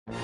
This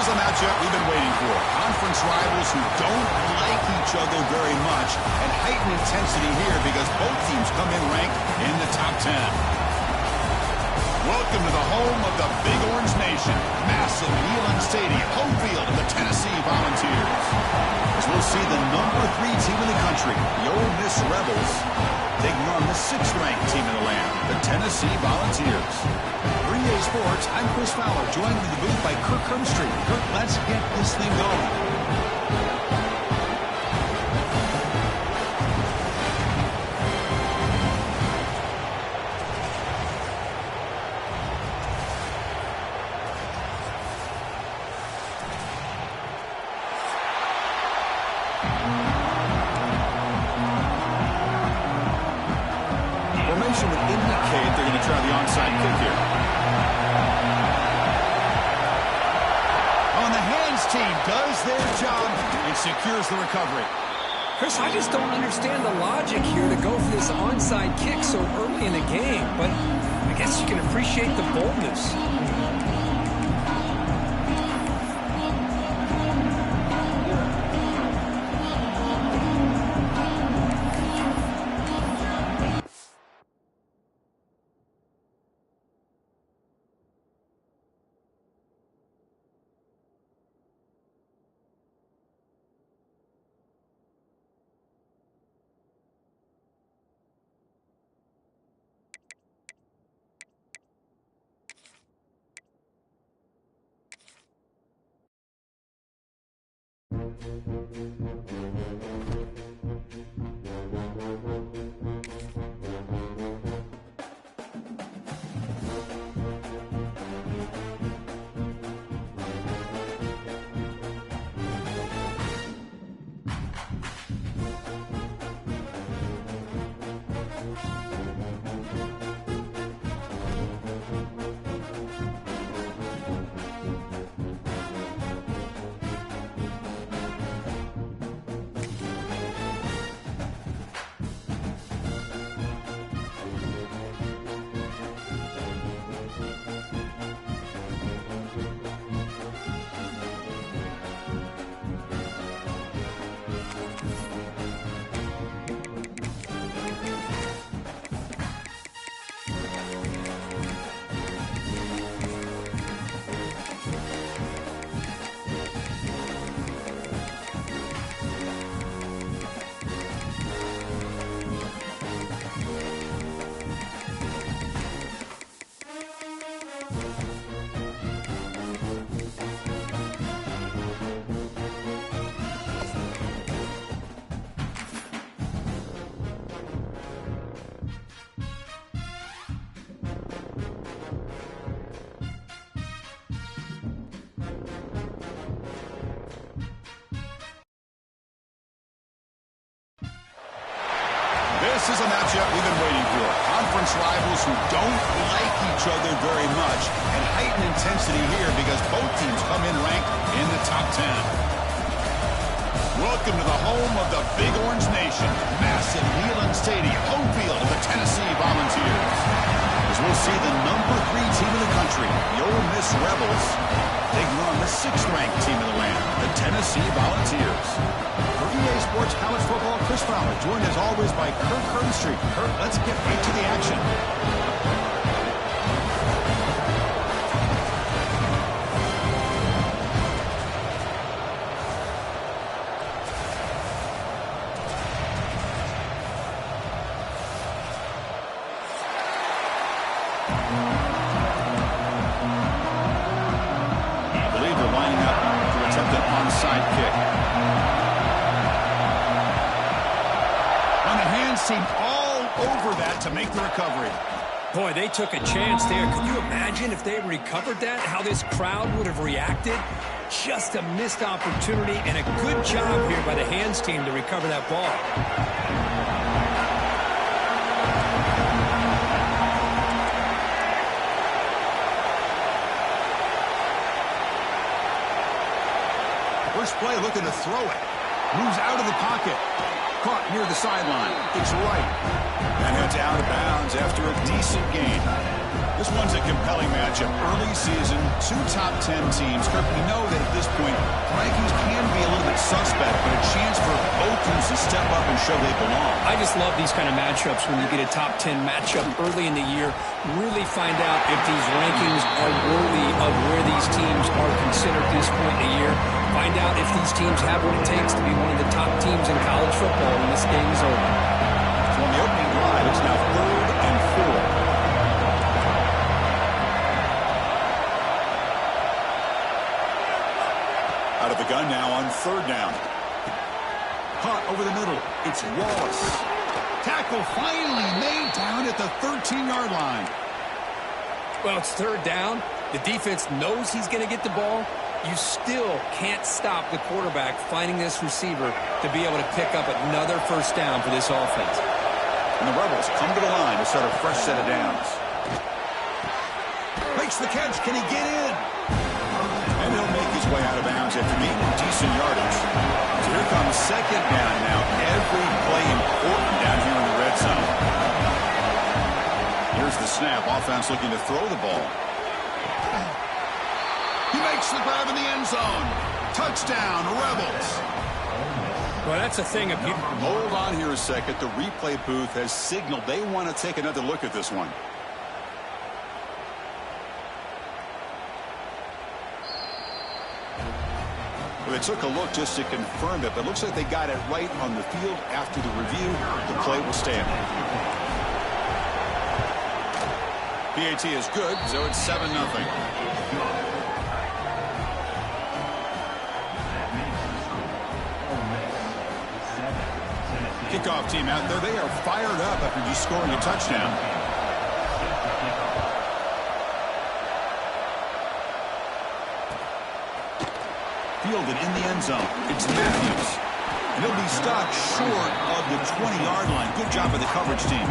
is a matchup we've been waiting for. Conference rivals who don't like each other very much, and heightened intensity here because both teams come in ranked in the top 10. Welcome to the home of the Big Orange Nation. Massive Neyland Stadium, home field of the Tennessee Volunteers. As we'll see the #3 team in the country, the Ole Miss Rebels, taking on the 6th-ranked team in the land, the Tennessee Volunteers. 3A Sports, I'm Chris Fowler, joined in the booth by Kirk Hermstreet. Kirk, let's get this thing going. Formation would indicate they're going to try the onside kick here. On the hands team does their job and secures the recovery. Chris, I just don't understand the logic here to go for this onside kick so early in the game, but I guess you can appreciate the boldness. This is a matchup we've been waiting for. Conference rivals who don't like each other very much, and heightened intensity here because both teams come in ranked in the top 10. Welcome to the home of the Big Orange Nation. Massive Neyland Stadium, home field of the Tennessee Volunteers. As we'll see the number 3 team in the country, the Ole Miss Rebels, taking on the 6th-ranked team in the land, the Tennessee Volunteers. For EA Sports College Football, Chris Fowler, joined as always by Kirk Herbstreit. Kirk, let's get right to the action. To make the recovery. Boy, they took a chance there. Could you imagine if they recovered that, how this crowd would have reacted? Just a missed opportunity and a good job here by the hands team to recover that ball. First play looking to throw it. Moves out of the pocket. Caught near the sideline. It's right. And heads out of bounds after a decent gain. This one's a compelling matchup. Early season, 2 top 10 teams. Kirk, we know that at this point, rankings can be a little bit suspect, but a chance for both teams to step up and show they belong. I just love these kind of matchups when you get a top 10 matchup early in the year. Really find out if these rankings are worthy of where these teams are considered at this point in the year. Find out if these teams have what it takes to be one of the top teams in college football when this game is over. So on the opening drive, it's now 3rd and 4. Out of the gun now on 3rd down. Caught over the middle. It's Wallace. Tackle finally made down at the 13-yard line. Well, it's 3rd down. The defense knows he's going to get the ball. You still can't stop the quarterback finding this receiver to be able to pick up another 1st down for this offense. And the Rebels come to the line to start a fresh set of downs. Makes the catch. Can he get in? And he'll make his way out of bounds after meeting decent yardage. So here comes 2nd down now. Every play important down here in the red zone. Here's the snap. Offense looking to throw the ball. He makes the grab in the end zone. Touchdown, Rebels. Well, that's the thing. Hold on here a second. The replay booth has signaled they want to take another look at this one. Well, they took a look just to confirm it, but it looks like they got it right on the field. After the review, the play will stand. PAT is good, so it's 7-0. Kickoff team out there. They are fired up after just scoring a touchdown. Fielded in the end zone. It's Matthews. And he'll be stopped short of the 20-yard line. Good job by the coverage team.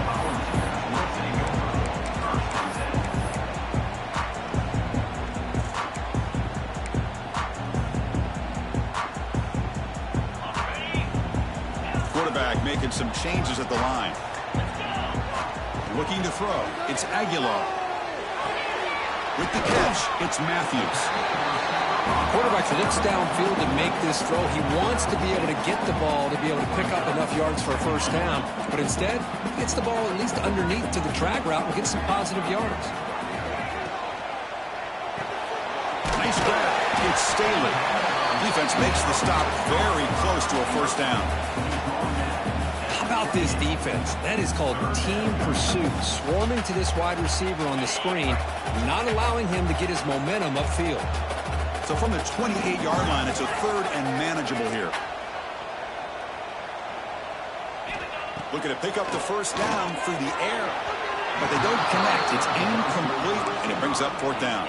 Quarterback making some changes at the line. Looking to throw. It's Aguilar. With the catch, it's Matthews. Quarterback looks downfield to make this throw. He wants to be able to get the ball to be able to pick up enough yards for a 1st down. But instead, he gets the ball at least underneath to the drag route and gets some positive yards. Nice grab. It's Staley. Defense makes the stop very close to a 1st down. How about this defense? That is called team pursuit. Swarming to this wide receiver on the screen, not allowing him to get his momentum upfield. So from the 28-yard line, it's a 3rd and manageable here. Looking to pick up the 1st down through the air. But they don't connect. It's incomplete, and it brings up 4th down.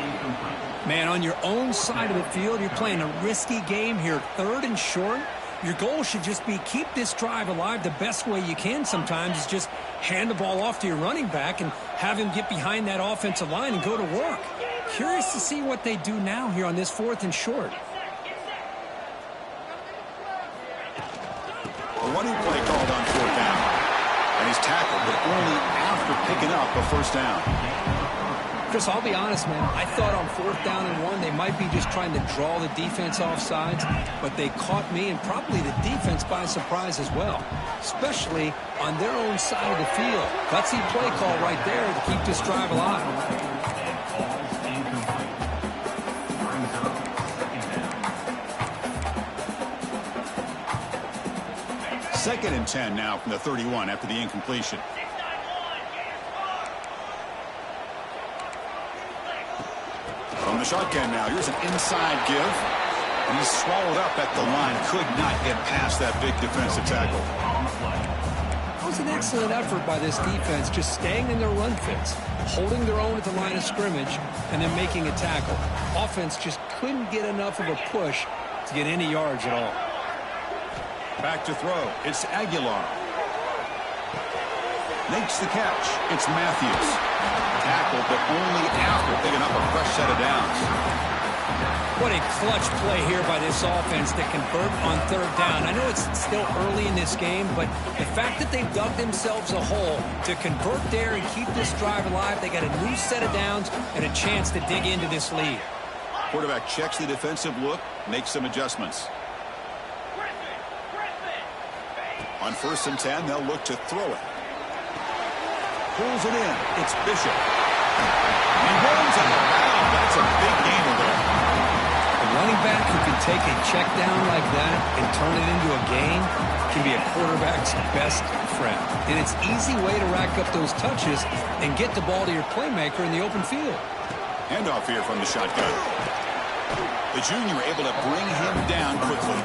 Man, on your own side of the field, you're playing a risky game here. 3rd and short. Your goal should just be keep this drive alive the best way you can sometimes is just hand the ball off to your running back and have him get behind that offensive line and go to work. Curious to see what they do now here on this 4th and short. A running play called on 4th down. And he's tackled, but only after picking up a first down. Chris, I'll be honest, man. I thought on 4th down and 1, they might be just trying to draw the defense off sides, but they caught me and probably the defense by surprise as well, especially on their own side of the field. Gutsy play call right there to keep this drive alive. Second and 10 now from the 31 after the incompletion. From the shotgun now, here's an inside give. And he's swallowed up at the line. Could not get past that big defensive tackle. That was an excellent effort by this defense, just staying in their run fits, holding their own at the line of scrimmage, and then making a tackle. Offense just couldn't get enough of a push to get any yards at all. Back to throw. It's Aguilar. Makes the catch. It's Matthews. Tackled, but only after picking up a fresh set of downs. What a clutch play here by this offense to convert on 3rd down. I know it's still early in this game, but the fact that they've dug themselves a hole to convert there and keep this drive alive, they got a new set of downs and a chance to dig into this lead. Quarterback checks the defensive look, makes some adjustments. On 1st and 10, they'll look to throw it. Pulls it in. It's Bishop. He runs out of bounds. That's a big gainer there. A running back who can take a check down like that and turn it into a gain can be a quarterback's best friend. And it's an easy way to rack up those touches and get the ball to your playmaker in the open field. Handoff here from the shotgun. The junior able to bring him down quickly.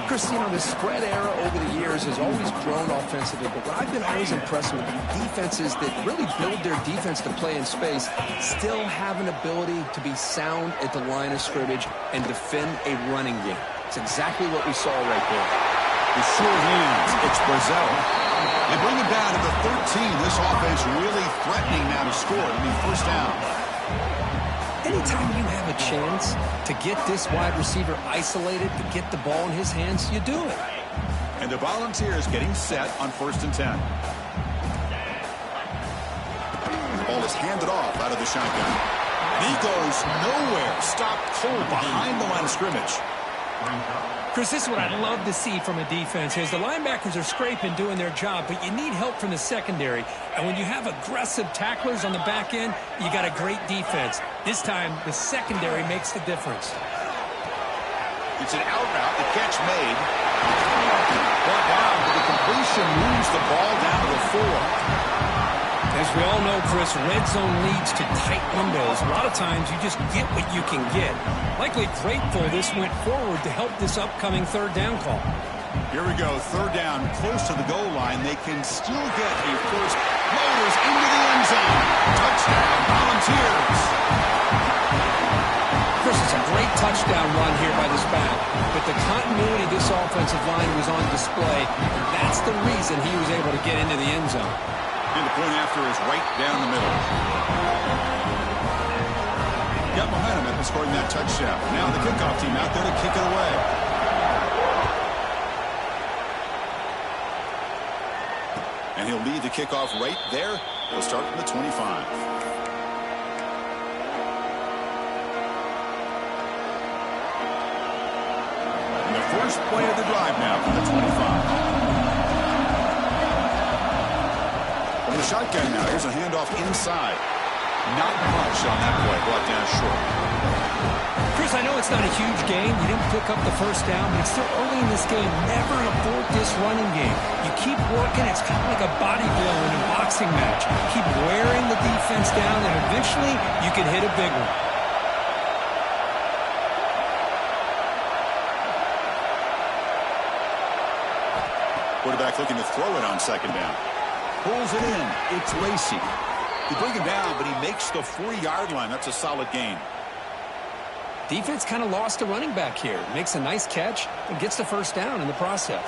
Chris, you know, the spread era over the years has always grown offensively, but what I've been always impressed with defenses that really build their defense to play in space still have an ability to be sound at the line of scrimmage and defend a running game. It's exactly what we saw right there. The short hands, it's Brazil. They bring it down to the 13. This offense really threatening now to score. It'll be first down. Anytime you have a chance to get this wide receiver isolated, to get the ball in his hands, you do it. And the Volunteers getting set on 1st and 10. The ball is handed off out of the shotgun. And he goes nowhere. Stopped cold behind the line of scrimmage. Chris, this is what I'd love to see from a defense is the linebackers are scraping, doing their job, but you need help from the secondary. And when you have aggressive tacklers on the back end, you got a great defense. This time, the secondary makes the difference. It's an out route. The catch made. Brought down, but the completion moves the ball down to the 4. As we all know, Chris, red zone leads to tight windows. A lot of times you just get what you can get. Likely grateful this went forward to help this upcoming 3rd down call. Here we go, 3rd down, close to the goal line. They can still get a first. Motors into the end zone. Touchdown, Volunteers. Chris, it's a great touchdown run here by this back, but the continuity of this offensive line was on display, and that's the reason he was able to get into the end zone. And the point after is right down the middle. Got momentum after scoring that touchdown. Now the kickoff team out there to kick it away. And he'll lead the kickoff right there. He'll start from the 25. And the first play of the drive now from the 25. From the shotgun now, here's a handoff inside. Not much on that play, brought down short. Chris, I know it's not a huge game. You didn't pick up the first down, but it's still early in this game. Never abort this running game. You keep working. It's kind of like a body blow in a boxing match. Keep wearing the defense down, and eventually you can hit a big one. Quarterback looking to throw it on 2nd down. Pulls it in. It's Lacey. They bring him down, but he makes the 40-yard line. That's a solid gain. Defense kind of lost a running back here. Makes a nice catch and gets the first down in the process.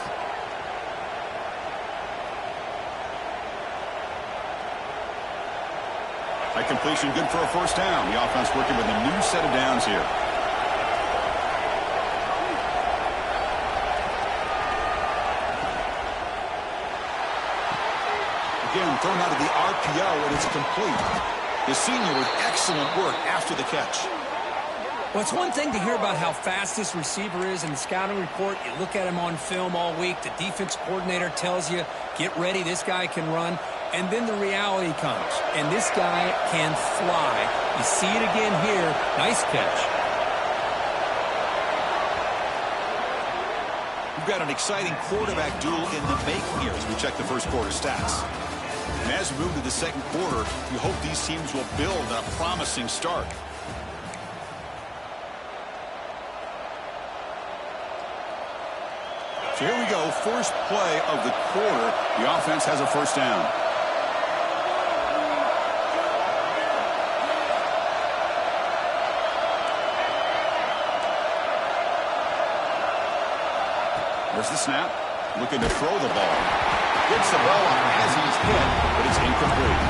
That completion good for a first down. The offense working with a new set of downs here. Again, thrown out of the RPO, and it's complete. The senior with excellent work after the catch. Well, it's one thing to hear about how fast this receiver is in the scouting report. You look at him on film all week. The defense coordinator tells you, get ready, this guy can run. And then the reality comes, and this guy can fly. You see it again here. Nice catch. We've got an exciting quarterback duel in the making here as we check the first quarter stats. And as we move to the second quarter, we hope these teams will build a promising start. So here we go, first play of the quarter. The offense has a first down. There's the snap. Looking to throw the ball. Gets the ball up as he's hit, but it's incomplete.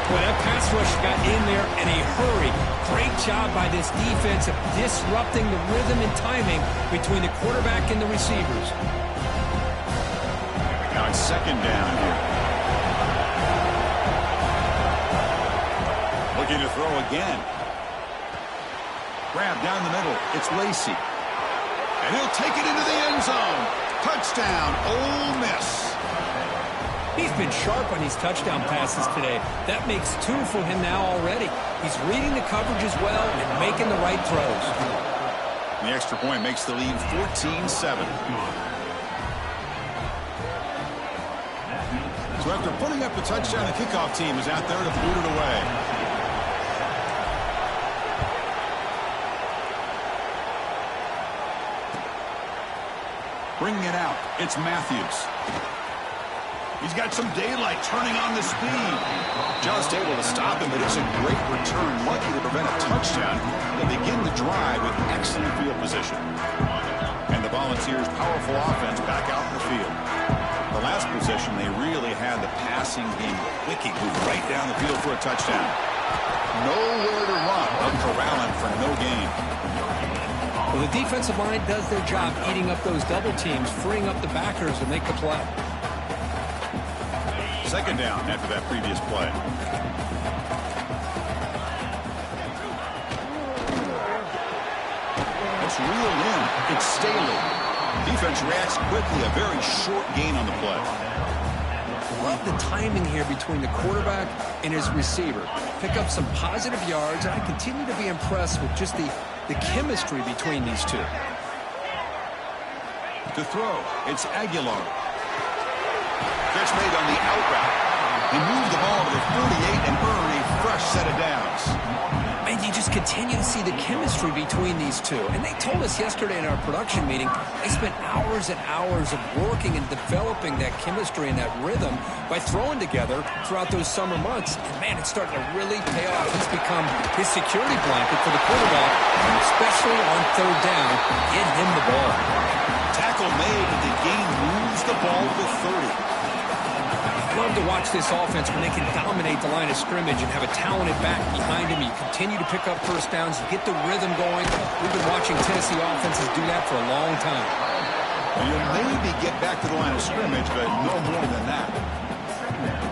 Well, that pass rush got in there in a hurry. Great job by this defense of disrupting the rhythm and timing between the quarterback and the receivers. Now it's second down here. Looking to throw again. Grab down the middle. It's Lacy. And he'll take it into the end zone. Touchdown, Ole Miss. He's been sharp on these touchdown passes today. That makes 2 for him now already. He's reading the coverage as well and making the right throws. The extra point makes the lead 14-7. So after putting up the touchdown, the kickoff team is out there to boot it away. Bringing it out, it's Matthews. He's got some daylight turning on the speed. Just able to stop him, but it's a great return. Lucky to prevent a touchdown. They begin the drive with excellent field position. And the Volunteers' powerful offense back out in the field. The last possession, they really had the passing game clicking, moved right down the field for a touchdown. Nowhere to run. Up corralling for no gain. Well, the defensive line does their job eating up those double teams, freeing up the backers to make the play. Second down after that previous play. It's reeled in. It's Staley. Defense reacts quickly. A very short gain on the play. Love the timing here between the quarterback and his receiver. Pick up some positive yards, and I continue to be impressed with just the chemistry between these two. To throw, it's Aguilar. Catch made on the out route. He moved the ball to the 38 and earned a fresh set of downs. And you just continue to see the chemistry between these two. And they told us yesterday in our production meeting, they spent hours and hours of working and developing that chemistry and that rhythm by throwing together throughout those summer months. And, man, it's starting to really pay off. He's become his security blanket for the quarterback, especially on third down. Get him the ball. Tackle made, and the game moves the ball to 30. Love to watch this offense when they can dominate the line of scrimmage and have a talented back behind him. You continue to pick up first downs, you get the rhythm going. We've been watching Tennessee offenses do that for a long time. You'll maybe get back to the line of scrimmage, but no more than that.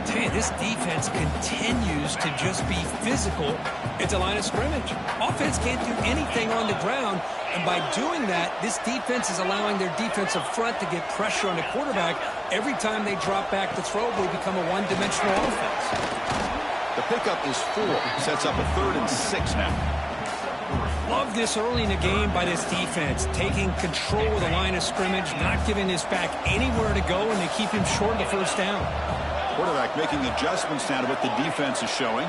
Tell you, this defense continues to just be physical at the line of scrimmage. Offense can't do anything on the ground, and by doing that, this defense is allowing their defensive front to get pressure on the quarterback. Every time they drop back to throw, we become a one-dimensional offense. The pickup is 4. Sets up a 3rd and 6 now. Love this early in the game by this defense, taking control of the line of scrimmage, not giving this back anywhere to go, and they keep him short of the first down. Quarterback making adjustments now to what the defense is showing.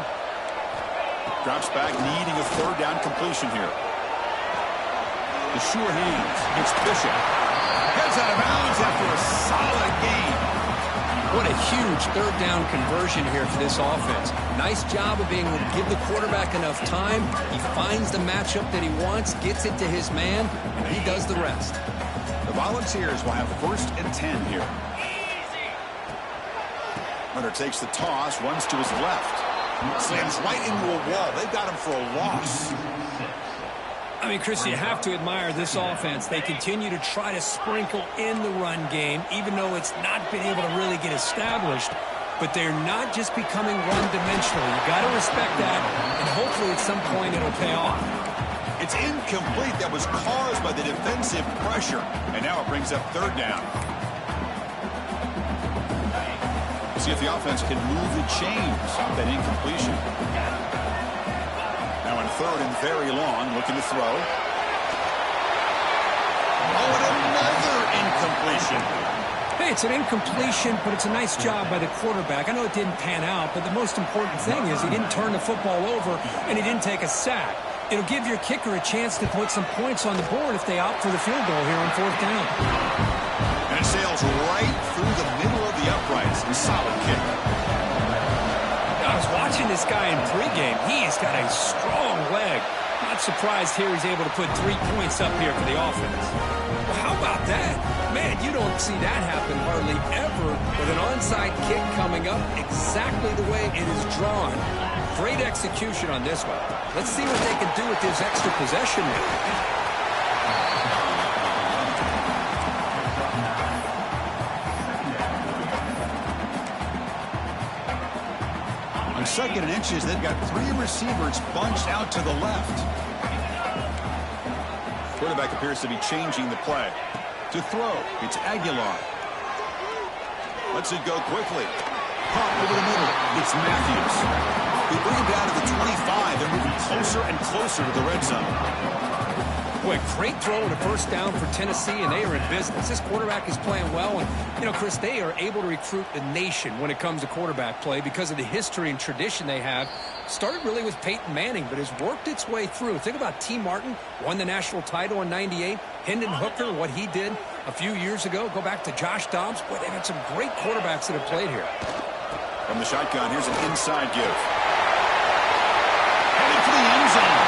Drops back, needing a 3rd down completion here. The sure hands. It's Bishop. Gets out of bounds after a solid gain. What a huge third down conversion here for this offense. Nice job of being able to give the quarterback enough time. He finds the matchup that he wants, gets it to his man, and he does the rest. The Volunteers will have 1st and 10 here. Hunter takes the toss, runs to his left. Slams right into a wall. They've got him for a loss. I mean, Chris, you have to admire this offense. They continue to try to sprinkle in the run game, even though it's not been able to really get established. But they're not just becoming one-dimensional. You got to respect that, and hopefully at some point it'll pay off. It's incomplete. That was caused by the defensive pressure. And now it brings up 3rd down. See if the offense can move the chains off that incompletion. Now in 3rd and very long, looking to throw. Oh, and another incompletion. Hey, it's an incompletion, but it's a nice job by the quarterback. I know it didn't pan out, but the most important thing is he didn't turn the football over and he didn't take a sack. It'll give your kicker a chance to put some points on the board if they opt for the field goal here on 4th down. And it sails right through the middle of the uprights. A solid kick. I was watching this guy in pregame. He's got a strong leg. Not surprised here he's able to put 3 points up here for the offense. Well, how about that? Man, you don't see that happen hardly ever with an onside kick coming up exactly the way it is drawn. Great execution on this one. Let's see what they can do with this extra possession now. On 2nd and inches, they've got 3 receivers bunched out to the left. Quarterback appears to be changing the play. To throw, it's Aguilar. Lets it go quickly. Pop over the middle. It's Matthews. They bring him down to the 25. They're moving closer and closer to the red zone. Boy, great throw and a 1st down for Tennessee, and they are in business. This quarterback is playing well, and, you know, Chris, they are able to recruit the nation when it comes to quarterback play because of the history and tradition they have. Started really with Peyton Manning, but has worked its way through. Think about T. Martin, won the national title in '98. Hendon Hooker, what he did a few years ago. Go back to Josh Dobbs. Boy, they've had some great quarterbacks that have played here. From the shotgun, here's an inside give. Headed for the end zone.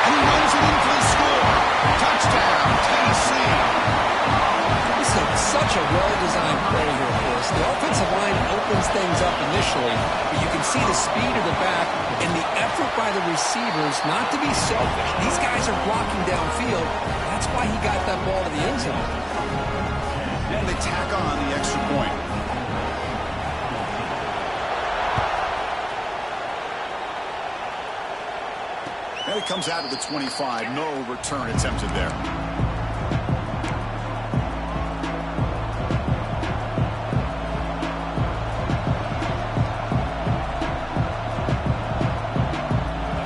And he runs it in for the score. Touchdown, Tennessee. This is such a well-designed play here, Chris. The offensive line opens things up initially, but you can see the speed of the back and the effort by the receivers not to be selfish. These guys are blocking downfield. That's why he got that ball to the end zone. And they tack on the extra point. And it comes out to the 25. No return attempted there.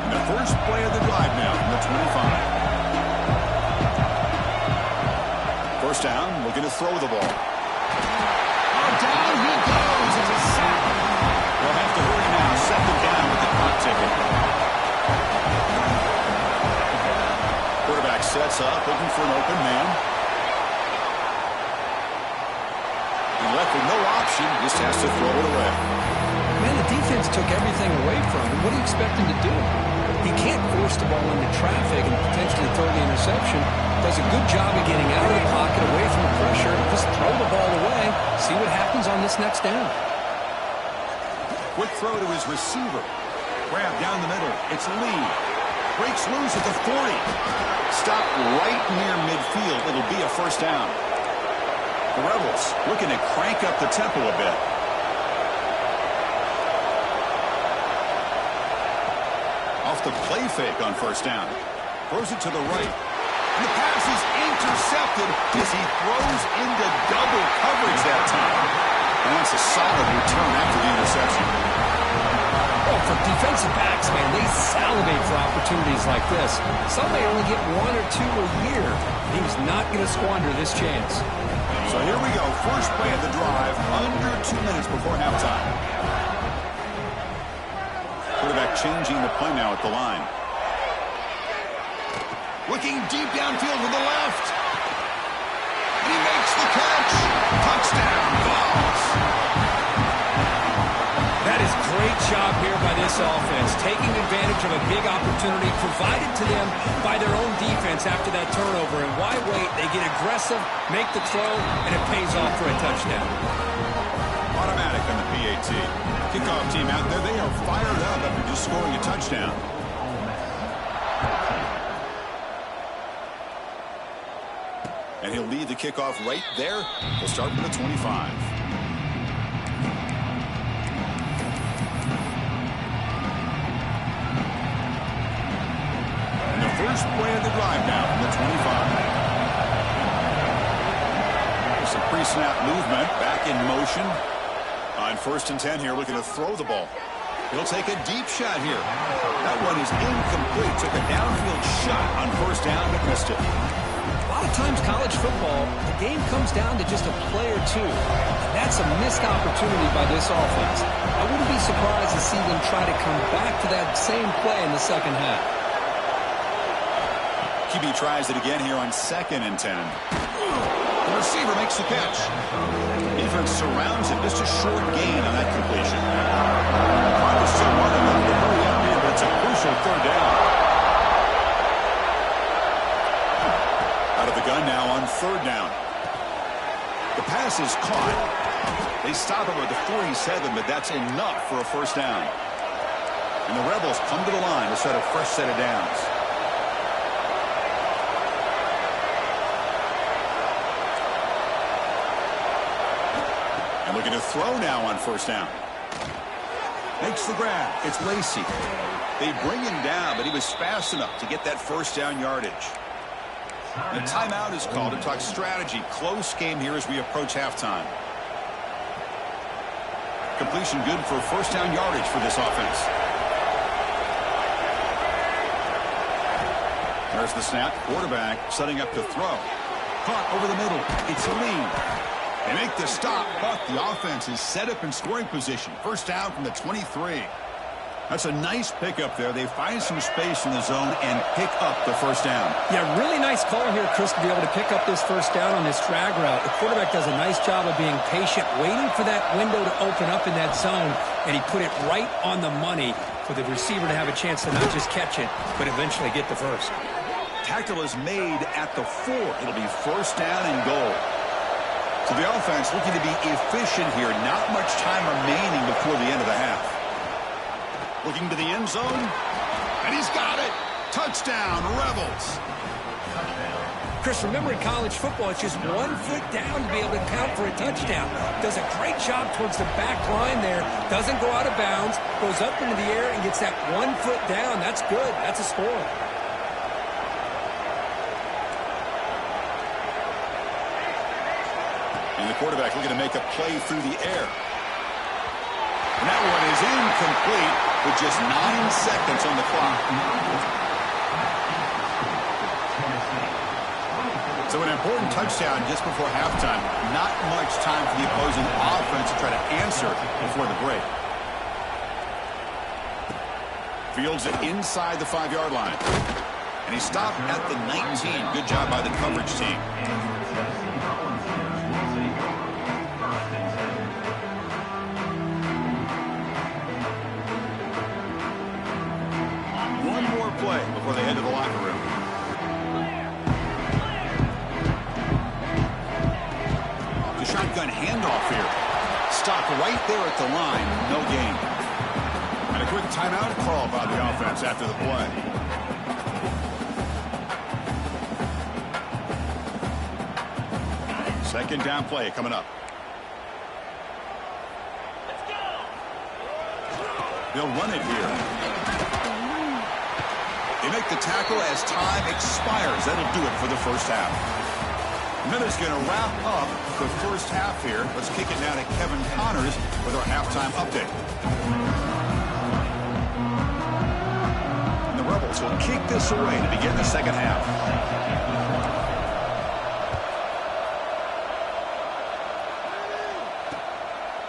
And the first play of the drive now from the 25. First down, looking to throw the ball. Oh, down he goes. It's a sack. They'll have to hurry now. 2nd down with the clock ticking. Quarterback sets up, looking for an open man. He left with no option, just has to throw it away. Man, the defense took everything away from him. What do you expect him to do? He can't force the ball into traffic and potentially throw the interception. Does a good job of getting out of the pocket, away from the pressure. Just throw the ball away. See what happens on this next down. Quick throw to his receiver. Grab down the middle. It's Lee. Breaks loose at the 40. Stop right near midfield. It'll be a 1st down. The Rebels looking to crank up the tempo a bit. Off the play fake on 1st down. Throws it to the right. And the pass is intercepted as he throws into double coverage that time. And that's a solid return after the interception. Oh, for defensive backs, man, they salivate for opportunities like this. Some may only get 1 or 2 a year. He was not going to squander this chance. So here we go. First play of the drive, under 2 minutes before halftime. Quarterback changing the play now at the line. Looking deep downfield to the left. And he makes the catch. Touchdown, Vols. job here by this offense, taking advantage of a big opportunity provided to them by their own defense after that turnover. And why wait? They get aggressive, make the throw, and it pays off for a touchdown. Automatic on the PAT. Kickoff team out there, they are fired up after just scoring a touchdown. And he'll lead the kickoff right there. He'll start with the 25. And the first play of the drive now from the 25. There's some pre-snap movement, back in motion. On 1st and 10 here, looking to throw the ball. He'll take a deep shot here. That one is incomplete. Took a downfield shot on 1st down, but missed it. A lot of times college football, the game comes down to just a play or two. And that's a missed opportunity by this offense. I wouldn't be surprised to see them try to come back to that same play in the second half. QB tries it again here on 2nd and 10. The receiver makes the catch. Defense surrounds him. Just a short gain on that completion. Clock is still running. Looking to hurry up here, but it's a crucial 3rd down. Out of the gun now on 3rd down. The pass is caught. They stop him at the 47, but that's enough for a 1st down. And the Rebels come to the line to set a fresh set of downs. And looking to throw now on 1st down. Makes the grab. It's Lacey. They bring him down, but he was fast enough to get that 1st down yardage. And a timeout is called to talk strategy. Close game here as we approach halftime. Completion good for 1st down yardage for this offense. There's the snap. Quarterback setting up to throw. Caught over the middle. It's Lee. They make the stop, but the offense is set up in scoring position. 1st down from the 23. That's a nice pickup there. They find some space in the zone and pick up the 1st down. Yeah, really nice call here, Chris, to be able to pick up this 1st down on this drag route. The quarterback does a nice job of being patient, waiting for that window to open up in that zone, and he put it right on the money for the receiver to have a chance to not just catch it, but eventually get the first. Tackle is made at the 4. It'll be 1st down and goal. So the offense looking to be efficient here. Not much time remaining before the end of the half. Looking to the end zone, and he's got it. Touchdown, Rebels. Chris, remember in college football, it's just 1 foot down to be able to count for a touchdown. Does a great job towards the back line there. Doesn't go out of bounds. Goes up into the air and gets that 1 foot down. That's good. That's a score. And the quarterback looking to make a play through the air. And that one is incomplete with just 9 seconds on the clock. So an important touchdown just before halftime. Not much time for the opposing offense to try to answer before the break. Fields it inside the 5-yard line. And he stopped at the 19. Good job by the coverage team. Play before they head to the locker room. The shotgun handoff here. Stopped right there at the line. No gain. And a quick timeout call by the offense after the play. Second down play coming up. They'll run it here. They make the tackle as time expires. That'll do it for the 1st half. Miller's going to wrap up the 1st half here. Let's kick it now to Kevin Connors with our halftime update. And the Rebels will kick this away to begin the 2nd half.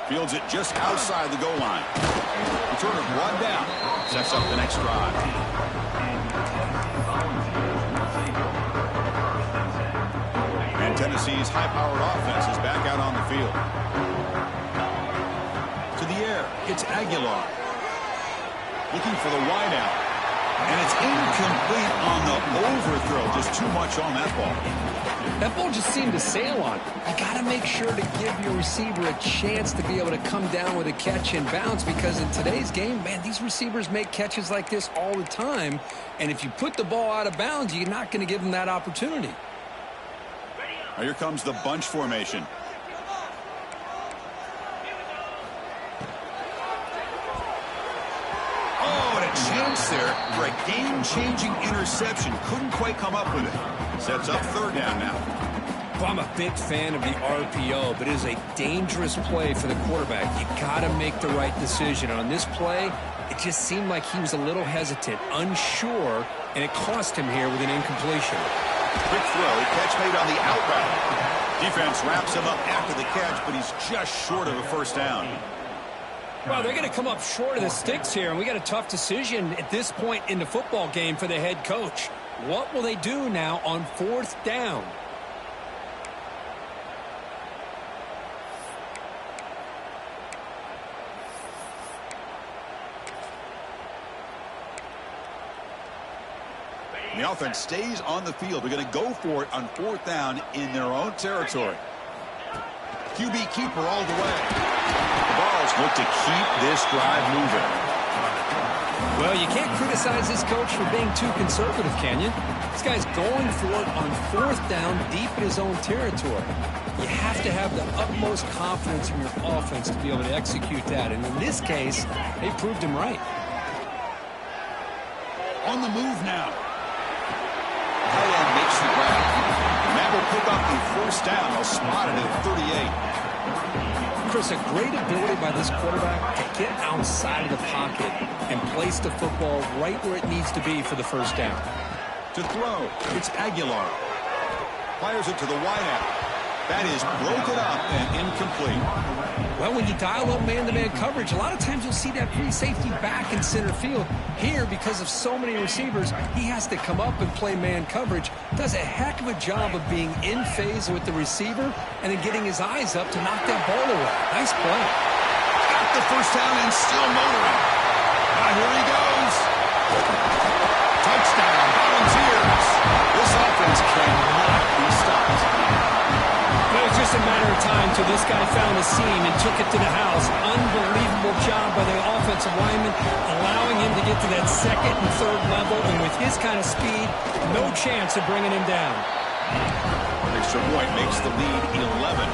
Fields it just outside the goal line. Return it brought down. Sets up the next drive. And Tennessee's high-powered offense is back out on the field. To the air, it's Aguilar. Looking for the wide out. And it's incomplete on the overthrow. Just too much on that ball. That ball just seemed to sail on. You got to make sure to give your receiver a chance to be able to come down with a catch and bounce, because in today's game, man, these receivers make catches like this all the time. And if you put the ball out of bounds, you're not going to give them that opportunity. Now here comes the bunch formation. Chance there for a game-changing interception. Couldn't quite come up with it. Sets up third down now. Well, I'm a big fan of the RPO, but it is a dangerous play for the quarterback. You got to make the right decision. On this play, it just seemed like he was a little hesitant, unsure, and it cost him here with an incompletion. Quick throw, catch made on the out route. Defense wraps him up after the catch, but he's just short of a first down. Well, they're going to come up short of the sticks here, and we got a tough decision at this point in the football game for the head coach. What will they do now on fourth down? The offense stays on the field. They're going to go for it on fourth down in their own territory. QB keeper all the way. The Balls look to keep this drive moving. Well, you can't criticize this coach for being too conservative, can you? This guy's going for it on fourth down deep in his own territory. You have to have the utmost confidence in your offense to be able to execute that. And in this case, they proved him right. On the move now. Tight end makes the grab. And that will pick up the first down. They'll spot it at 38. Chris, a great ability by this quarterback to get outside of the pocket and place the football right where it needs to be for the first down. To throw, it's Aguilar. Fires it to the wideout. That is broken up and incomplete. Well, when you dial up man-to-man coverage, a lot of times you'll see that free safety back in center field. Here, because of so many receivers, he has to come up and play man coverage. Does a heck of a job of being in phase with the receiver and then getting his eyes up to knock that ball away. Nice play. Got the first down and still motoring. Now here he goes. Touchdown, Volunteers. This offense cannot be stopped. It was just a matter of time till this guy found a seam and took it to the house. Unbelievable job by the offensive lineman, allowing him to get to that second and third level, and with his kind of speed, no chance of bringing him down. Extra point makes the lead 11.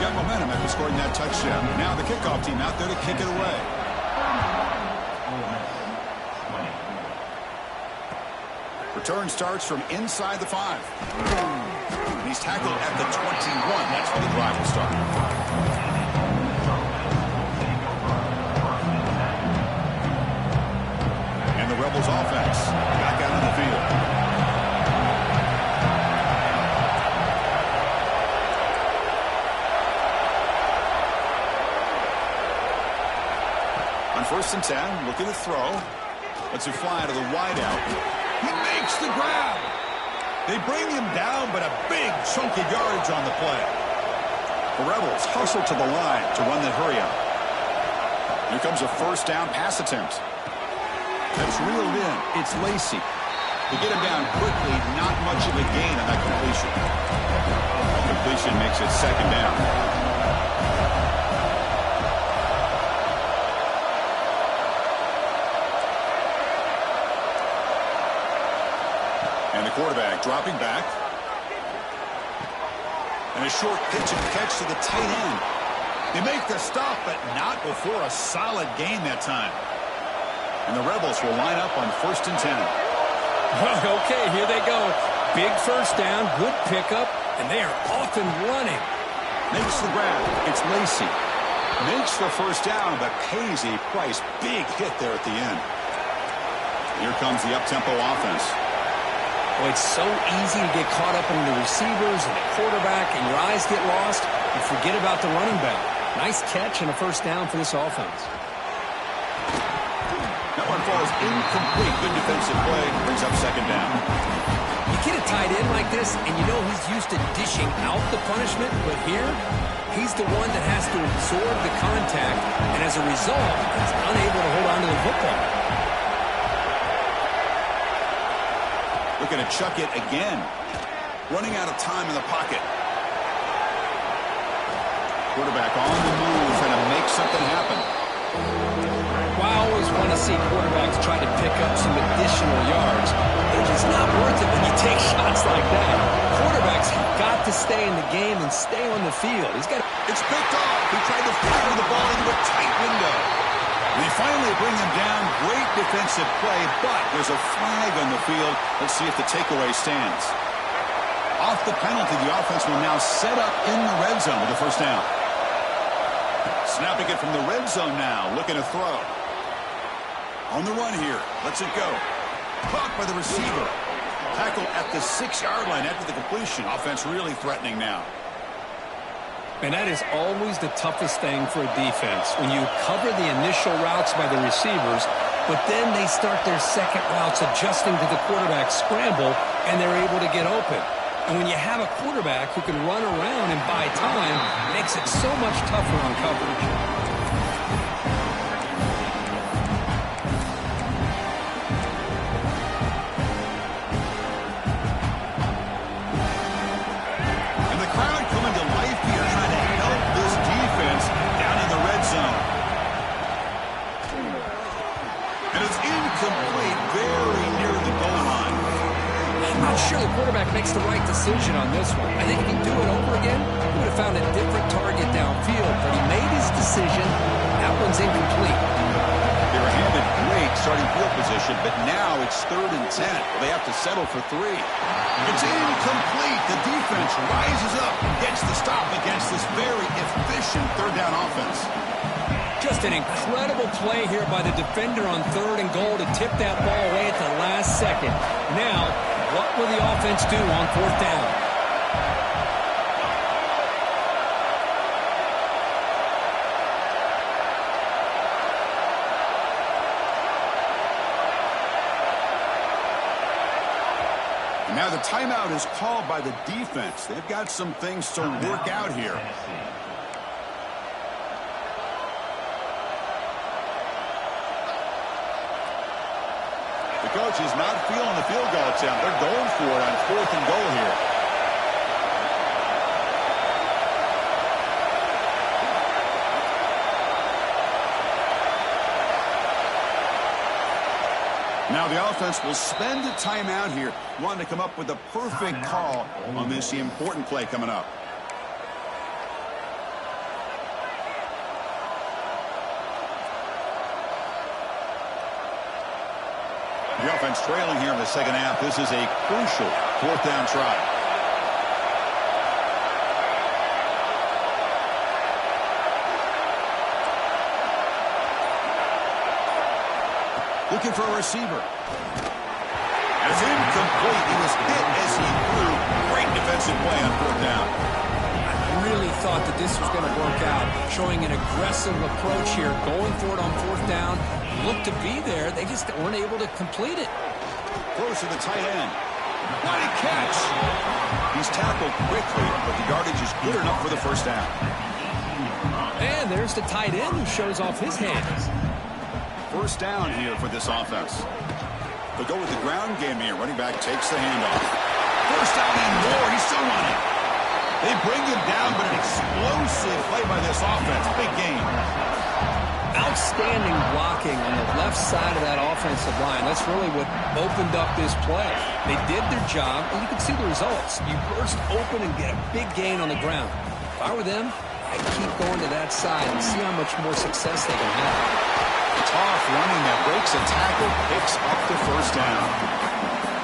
Got momentum after scoring that touchdown. Now the kickoff team out there to kick it away. Return starts from inside the 5. He's tackled at the 21. That's where the drive will start. And the Rebels offense back out on the field. On 1st and 10, looking to throw. Lets it fly to the wideout. He makes the grab. They bring him down, but a big chunk of yardage on the play. The Rebels hustle to the line to run the hurry up. Here comes a first down pass attempt. That's reeled in. It's Lacey. To get him down quickly, not much of a gain on that completion. Completion makes it second down. And the quarterback dropping back. And a short pitch and catch to the tight end. They make the stop, but not before a solid gain that time. And the Rebels will line up on 1st and 10. Well, okay, here they go. Big first down, good pickup, and they are off and running. Makes the grab. It's Lacey. Makes the first down, but pays a price. Big hit there at the end. Here comes the up-tempo offense. Well, it's so easy to get caught up in the receivers and the quarterback, and your eyes get lost. You forget about the running back. Nice catch and a first down for this offense. That one falls incomplete. Good defensive play. Brings up second down. You get a tight end like this, and you know he's used to dishing out the punishment, but here, he's the one that has to absorb the contact, and as a result, he's unable to hold on to the football. looking to chuck it again. Running out of time in the pocket. Quarterback on the move, trying to make something happen. Well, I always want to see quarterbacks try to pick up some additional yards. They're just not worth it when you take shots like that. Quarterbacks have got to stay in the game and stay on the field. It's picked off. He tried to fire the ball into a tight window. They finally bring him down. Great defensive play, but there's a flag on the field. Let's see if the takeaway stands. Off the penalty, the offense will now set up in the red zone with a first down. Snapping it from the red zone now, looking to throw. On the run here, lets it go. Caught by the receiver. Tackle at the 6-yard line after the completion. Offense really threatening now. And that is always the toughest thing for a defense. When you cover the initial routes by the receivers, but then they start their second routes adjusting to the quarterback's scramble, and they're able to get open. And when you have a quarterback who can run around and buy time, it makes it so much tougher on coverage. And the crowd coming to life here, trying to help this defense down in the red zone. And it's incomplete, very near the goal line. I'm not sure the quarterback makes the right decision on this one. I think if he'd do it over again, he would have found a different target downfield, but he made his decision. That one's incomplete. They were handed great starting field position, but now it's 3rd and 10. They have to settle for 3. It's incomplete. The defense rises up, gets the stop against this very efficient 3rd down offense. Just an incredible play here by the defender on 3rd and goal to tip that ball away at the last second. Now, what will the offense do on 4th down? Now the timeout is called by the defense. They've got some things to work out here. The coach is not feeling the field goal attempt. They're going for it on 4th and goal here. Now the offense will spend a timeout here, wanting to come up with a perfect call on this important play coming up. The offense trailing here in the second half. This is a crucial 4th down try. Looking for a receiver. It's incomplete. He was hit as he threw. Great defensive play on 4th down. I really thought that this was going to work out, showing an aggressive approach here, going for it on 4th down. Looked to be there. They just weren't able to complete it. Throws to the tight end. What a catch. He's tackled quickly, but the yardage is good enough for the first down. And there's the tight end who shows off his hands. First down here for this offense. They'll go with the ground game here. Running back takes the handoff. First down and more. He's still running. They bring him down, but an explosive play by this offense. Big gain. Outstanding blocking on the left side of that offensive line. That's really what opened up this play. They did their job, and you can see the results. You burst open and get a big gain on the ground. If I were them, I'd keep going to that side and see how much more success they can have. Tough running that breaks a tackle, picks up the first down.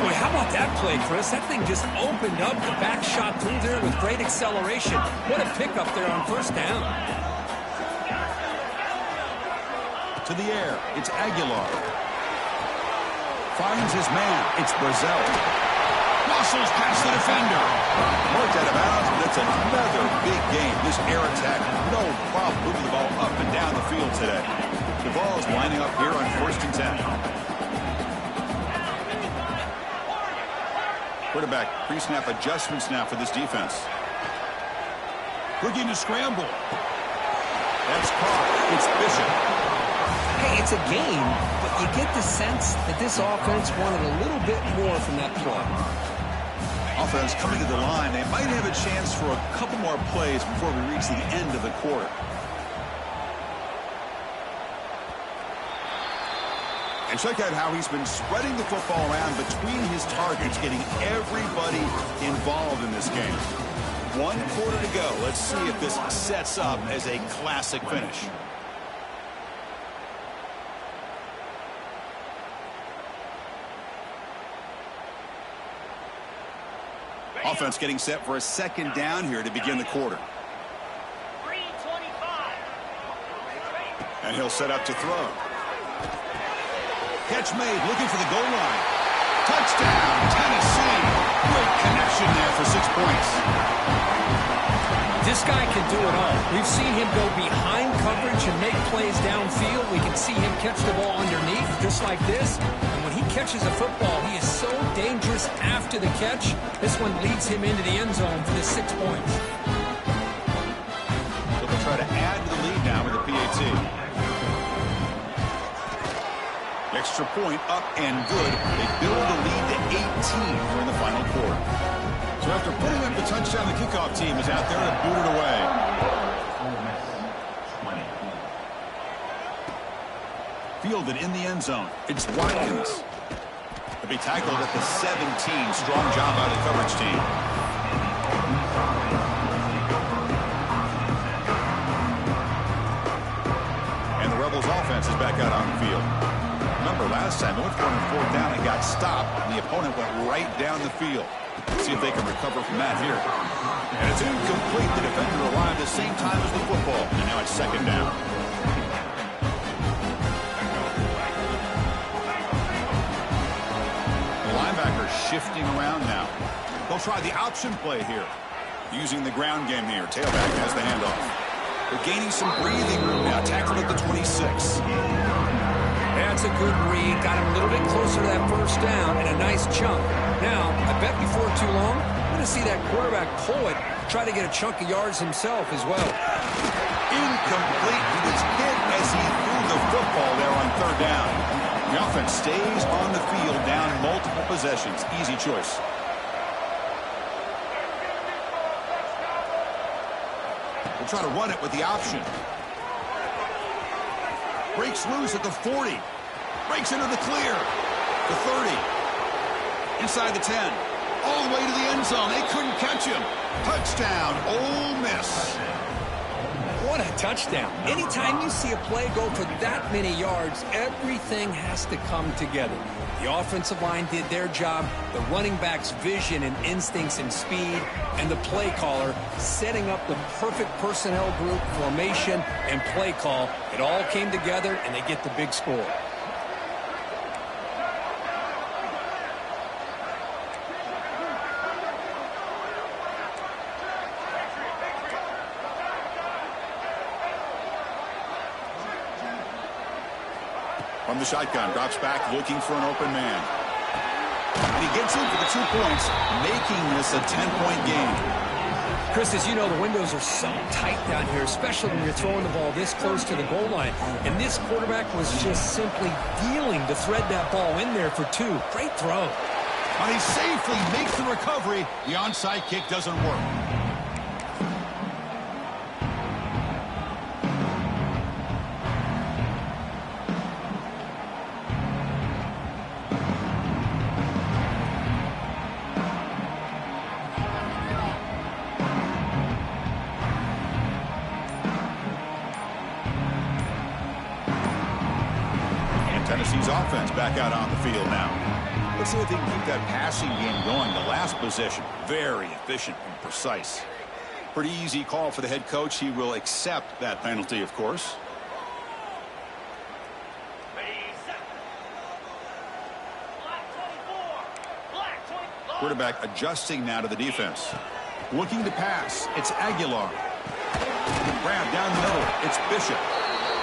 Boy, how about that play, Chris? That thing just opened up. The back shot through there with great acceleration. What a pickup there on first down. To the air, it's Aguilar. Finds his man, it's Brazil. Muscles past the defender. Marked out of bounds, but it's another big game. This air attack, no problem moving the ball up and down the field today. The ball is lining up here on 1st and 10. Quarterback pre-snap adjustments now for this defense. Looking to scramble. That's caught. It's Bishop. Hey, it's a game, but you get the sense that this offense wanted a little bit more from that play. Offense coming to the line. They might have a chance for a couple more plays before we reach the end of the quarter. And check out how he's been spreading the football around between his targets, getting everybody involved in this game. 1 quarter to go. Let's see if this sets up as a classic finish. Offense getting set for a second down here to begin the quarter. 3:25. And he'll set up to throw. Catch made, looking for the goal line. Touchdown, Tennessee. Great connection there for 6 points. This guy can do it all. We've seen him go behind coverage and make plays downfield. We can see him catch the ball underneath, just like this. And when he catches a football, he is so dangerous after the catch. This one leads him into the end zone for the 6 points. So they'll try to add to the lead now with the PAT. Extra point up and good. They build the lead to 18 during the final quarter. So after putting up the touchdown, the kickoff team is out there to boot it away. Fielded in the end zone. It's Watkins. He'll be tackled at the 17. Strong job by the coverage team. And the Rebels offense is back out on the field. Remember, last time they went for it on 4th down and got stopped, and the opponent went right down the field. Let's see if they can recover from that here. And it's incomplete. The defender arrived at the same time as the football, and now it's 2nd down. The linebacker shifting around now. They'll try the option play here. Using the ground game here. Tailback has the handoff. They're gaining some breathing room now. Tackled at the 26. That's a good read. Got him a little bit closer to that 1st down and a nice chunk. Now, I bet before too long, we're going to see that quarterback pull it, try to get a chunk of yards himself as well. Incomplete. He was hit as he threw the football there on 3rd down. The offense stays on the field, down multiple possessions. Easy choice. We'll try to run it with the option. Breaks loose at the 40. Breaks into the clear. The 30. Inside the 10. All the way to the end zone. They couldn't catch him. Touchdown, Ole Miss. What a touchdown. Anytime you see a play go for that many yards, everything has to come together. The offensive line did their job, the running back's vision and instincts and speed, and the play caller setting up the perfect personnel group, formation, and play call. It all came together, and they get the big score. From the shotgun, drops back, looking for an open man. And he gets in for the 2 points, making this a 10-point game. Chris, as you know, the windows are so tight down here, especially when you're throwing the ball this close to the goal line. And this quarterback was just simply dealing to thread that ball in there for 2. Great throw. And he safely makes the recovery. The onside kick doesn't work. Tennessee's offense back out on the field now. Let's see if they can keep that passing game going. The last possession, very efficient and precise. Pretty easy call for the head coach. He will accept that penalty, of course. Quarterback adjusting now to the defense. Looking to pass. It's Aguilar. Grab down the middle. It's Bishop.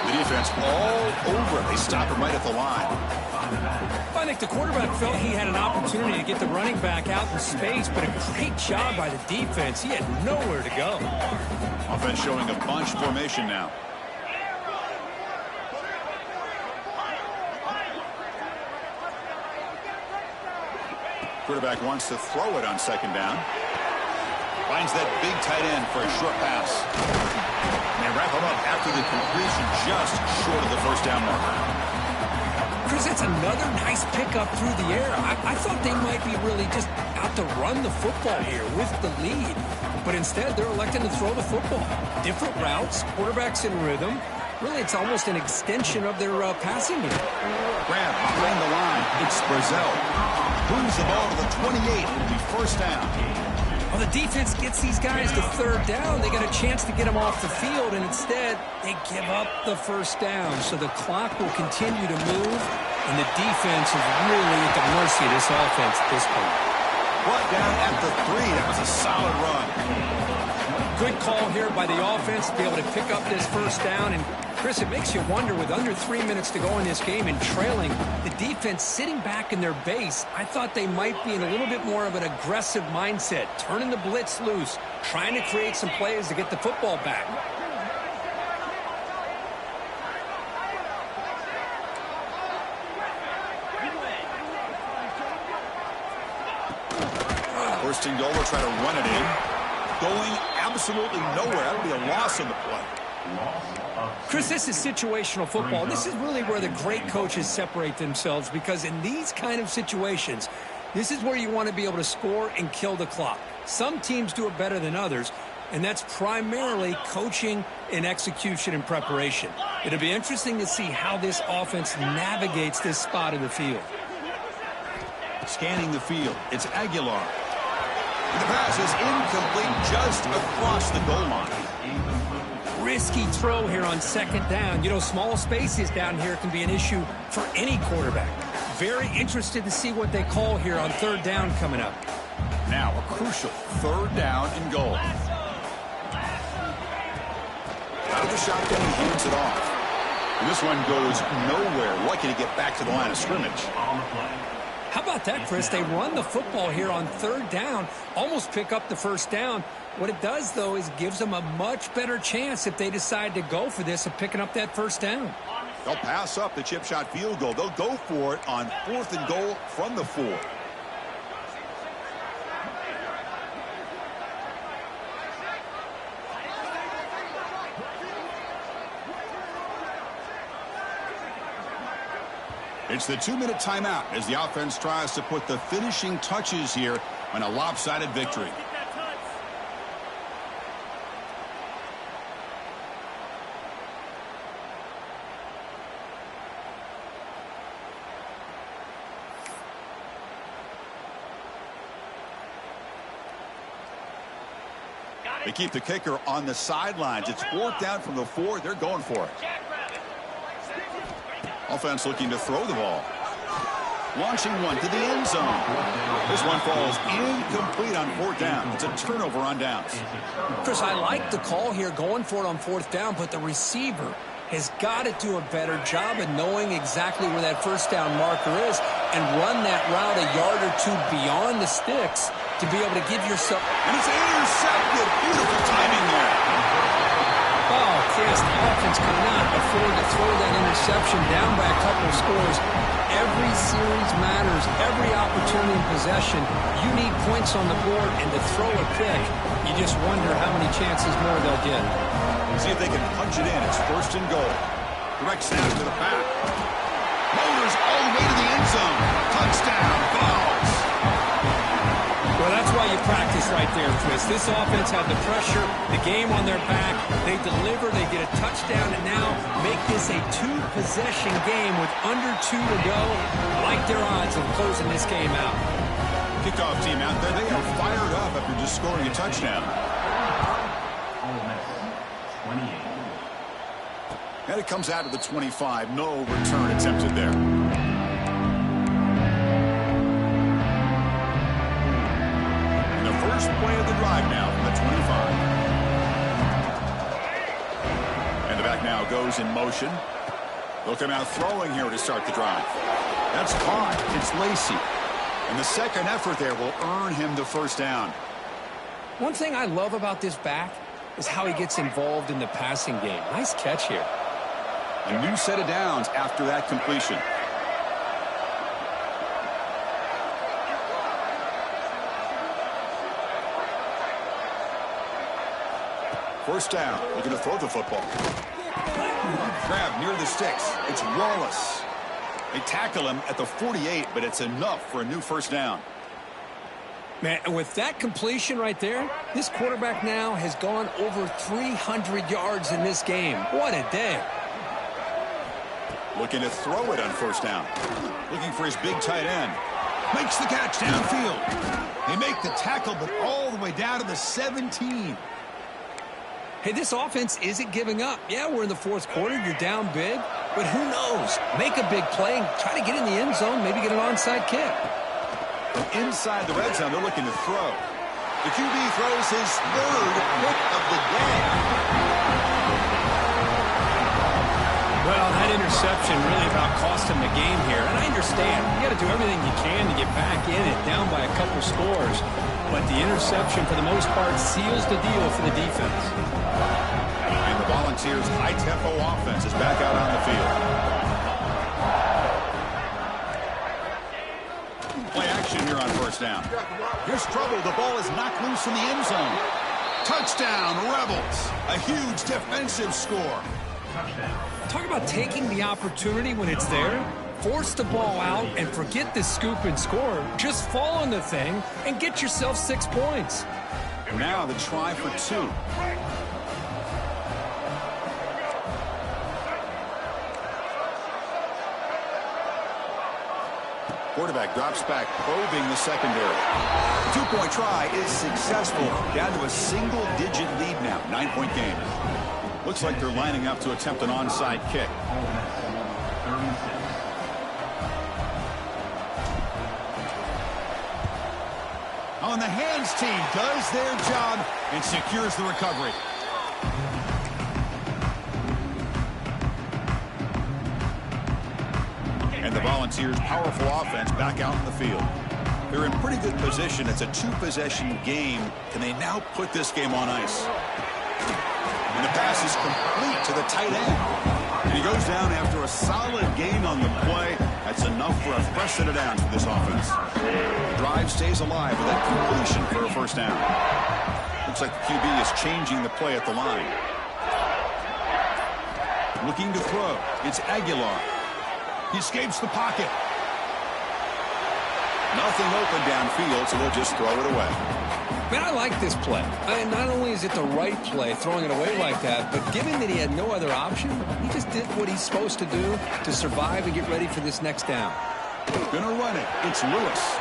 The defense all over it. They stop him right at the line. I think the quarterback felt he had an opportunity to get the running back out in space, but a great job by the defense. He had nowhere to go. Offense showing a bunch formation now. Quarterback wants to throw it on second down. Finds that big tight end for a short pass. And they wrap him up after the completion just short of the first down marker. Chris, that's another nice pickup through the air. I thought they might be really just out to run the football here with the lead. But instead, they're electing to throw the football. Different routes, quarterbacks in rhythm. Really, it's almost an extension of their passing game. Grab behind the line. It's Brazil. Moves the ball to the 28. It'll be first down. Well, the defense gets these guys to third down. They got a chance to get them off the field, and instead, they give up the first down. So the clock will continue to move, and the defense is really at the mercy of this offense at this point. Brought down at the 3. That was a solid run. Good call here by the offense to be able to pick up this first down. And, Chris, it makes you wonder, with under 3 minutes to go in this game and trailing, the defense sitting back in their base, I thought they might be in a little bit more of an aggressive mindset, turning the blitz loose, trying to create some plays to get the football back. First and goal, they'll try to run it in. Going absolutely nowhere. That'll be a loss on the play. Chris, this is situational football. This is really where the great coaches separate themselves, because in these kind of situations, this is where you want to be able to score and kill the clock. Some teams do it better than others, and that's primarily coaching and execution and preparation. It'll be interesting to see how this offense navigates this spot in the field. Scanning the field, it's Aguilar. The pass is incomplete just across the goal line. Risky throw here on second down. You know, small spaces down here can be an issue for any quarterback. Very interested to see what they call here on third down coming up. Now a crucial third down and goal. Out of the shotgun, he hands it off. And this one goes nowhere. Lucky to get back to the line of scrimmage. How about that, Chris? They run the football here on third down, almost pick up the first down. What it does, though, is gives them a much better chance if they decide to go for this of picking up that first down. They'll pass up the chip shot field goal. They'll go for it on 4th and goal from the 4. It's the 2-minute timeout as the offense tries to put the finishing touches here on a lopsided victory. They keep the kicker on the sidelines. It's 4th down from the 4. They're going for it. Offense looking to throw the ball. Launching one to the end zone. This one falls incomplete on 4th down. It's a turnover on downs. Chris, I like the call here going for it on 4th down, but the receiver has got to do a better job of knowing exactly where that first down marker is and run that route a yard or two beyond the sticks to be able to give yourself... And it's intercepted. Beautiful timing there. Oh, Chris, the offense cannot afford to throw that interception down by a couple of scores. Every series matters. Every opportunity in possession, you need points on the board, and to throw a pick, you just wonder how many chances more they'll get. See if they can punch it in. It's 1st and goal. Direct snap to the back. Motors all the way to the end zone. Touchdown, Vols. Well, that's why you practice right there, Chris. This offense had the pressure, the game on their back. They deliver, they get a touchdown, and now make this a 2-possession game with under 2 to go. I like their odds of closing this game out. Kickoff team out there, they are fired up after just scoring a touchdown. And it comes out of the 25. No return attempted there. First play of the drive now from the 25. And the back now goes in motion. They'll come out throwing here to start the drive. That's caught. It's Lacey. And the second effort there will earn him the first down. One thing I love about this back is how he gets involved in the passing game. Nice catch here. A new set of downs after that completion. First down, looking to throw the football. Grab near the sticks. It's Wallace. They tackle him at the 48, but it's enough for a new first down. Man, and with that completion right there, this quarterback now has gone over 300 yards in this game. What a day. Looking to throw it on first down. Looking for his big tight end. Makes the catch downfield. They make the tackle, but all the way down to the 17. Hey, this offense isn't giving up. Yeah, we're in the fourth quarter. You're down big. But who knows? Make a big play and try to get in the end zone, maybe get an onside kick. From inside the red zone, they're looking to throw. The QB throws his third pick of the day. Well, that interception really about cost him the game here. And I understand. You got to do everything you can to get back in it, down by a couple scores. But the interception, for the most part, seals the deal for the defense. And the Volunteers' high-tempo offense is back out on the field. Play action here on first down. Here's trouble. The ball is knocked loose in the end zone. Touchdown, Rebels. A huge defensive score. Talk about taking the opportunity when it's there. Force the ball out and forget this scoop and score. Just fall on the thing and get yourself 6 points. And now the try for 2. Quarterback drops back, probing the secondary. The 2-point try is successful. Down to a single-digit lead now. 9-point game. Looks like they're lining up to attempt an onside kick. On the hands team does their job and secures the recovery. And the Volunteers' powerful offense back out in the field. They're in pretty good position. It's a 2-possession game. Can they now put this game on ice? And the pass is complete to the tight end. And he goes down after a solid gain on the play. That's enough for a fresh set of downs for this offense. The drive stays alive with that completion for a first down. Looks like the QB is changing the play at the line. Looking to throw. It's Aguilar. He escapes the pocket. Nothing open downfield, so they'll just throw it away. Man, I like this play. And not only is it the right play, throwing it away like that, but given that he had no other option, he just did what he's supposed to do to survive and get ready for this next down. Gonna run it. It's Lewis.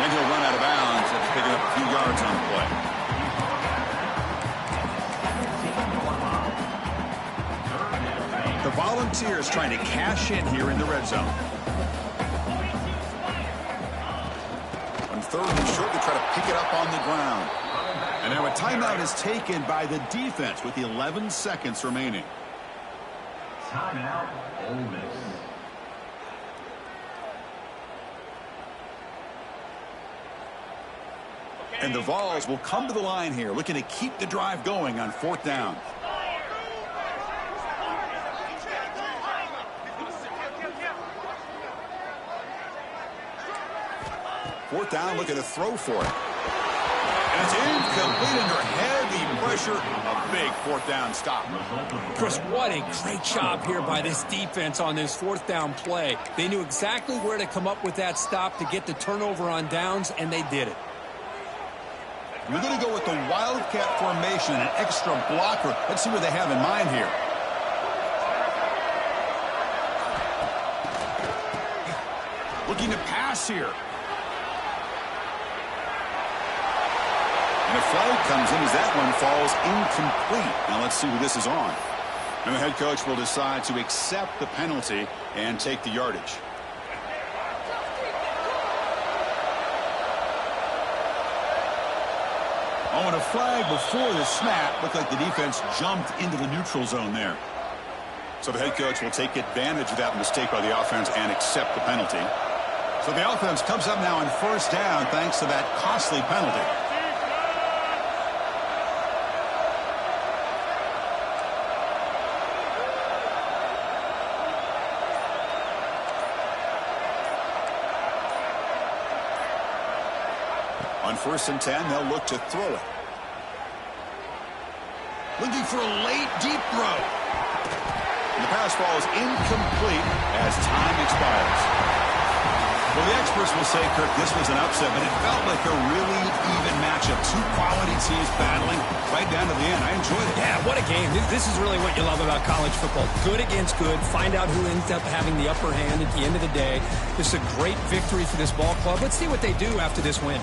Then he'll run out of bounds after picking up a few yards on the play. The Volunteers trying to cash in here in the red zone. On 3rd and short, they try to pick it up on the ground. And now a timeout is taken by the defense with 11 seconds remaining. Timeout, Ole Miss. And the Vols will come to the line here, looking to keep the drive going on 4th down. Fourth down, looking to throw for it. And it's incomplete under heavy pressure. A big 4th down stop. Chris, what a great job here by this defense on this 4th down play. They knew exactly where to come up with that stop to get the turnover on downs, and they did it. We're going to go with the Wildcat formation and an extra blocker. Let's see what they have in mind here. Looking to pass here. And a flag comes in as that one falls incomplete. Now let's see who this is on. And the head coach will decide to accept the penalty and take the yardage. Oh, and a flag before the snap. Looked like the defense jumped into the neutral zone there. So the head coach will take advantage of that mistake by the offense and accept the penalty. So the offense comes up now on 1st down thanks to that costly penalty. On 1st and 10, they'll look to throw it. Looking for a late, deep throw. The pass falls incomplete as time expires. Well, the experts will say, Kirk, this was an upset, but it felt like a really even matchup. Two quality teams battling right down to the end. I enjoyed it. Yeah, what a game. This is really what you love about college football. Good against good. Find out who ends up having the upper hand at the end of the day. This is a great victory for this ball club. Let's see what they do after this win.